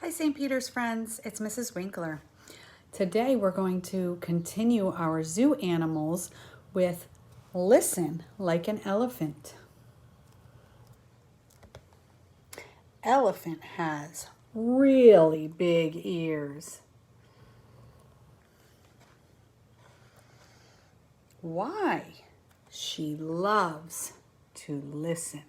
Hi St. Peter's friends, it's Mrs. Winkler. Today we're going to continue our zoo animals with Listen Like an Elephant. Elephant has really big ears. Why? She loves to listen.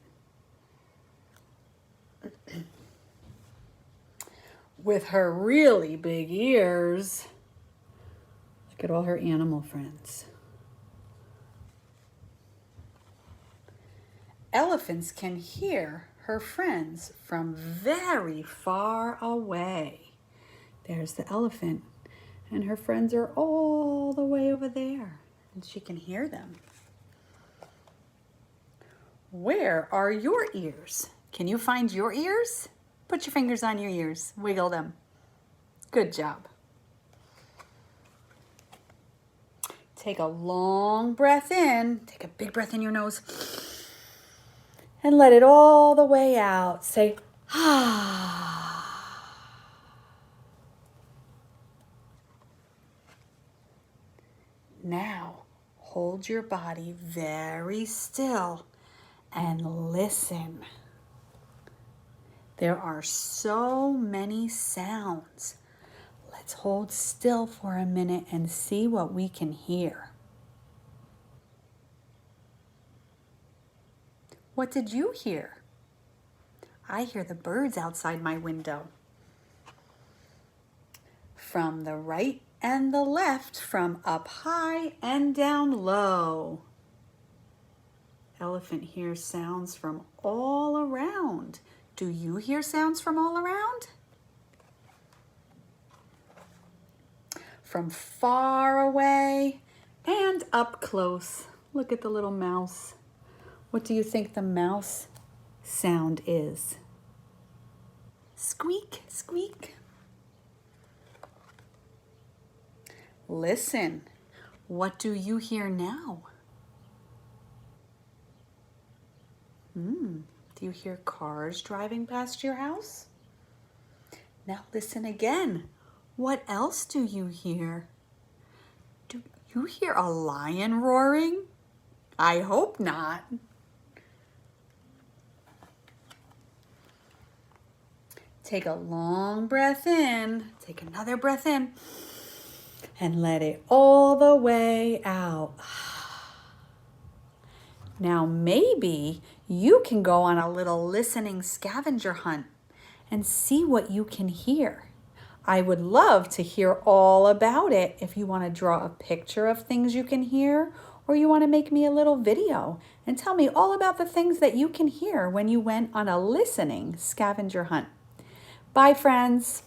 With her really big ears, look at all her animal friends. Elephants can hear her friends from very far away. There's the elephant, and her friends are all the way over there, and she can hear them. Where are your ears? Can you find your ears? Put your fingers on your ears, wiggle them. Good job. Take a long breath in. Take a big breath in your nose. And let it all the way out. Say, ah. Now, hold your body very still and listen. There are so many sounds. Let's hold still for a minute and see what we can hear. What did you hear? I hear the birds outside my window. From the right and the left, from up high and down low. Elephant hears sounds from all around. Do you hear sounds from all around? From far away and up close. Look at the little mouse. What do you think the mouse sound is? Squeak, squeak. Listen, what do you hear now? Do you hear cars driving past your house? Now listen again. What else do you hear? Do you hear a lion roaring? I hope not. Take a long breath in. Take another breath in. And let it all the way out. Now maybe you can go on a little listening scavenger hunt and see what you can hear. I would love to hear all about it. If you want to draw a picture of things you can hear, or you want to make me a little video and tell me all about the things that you can hear when you went on a listening scavenger hunt. Bye, friends.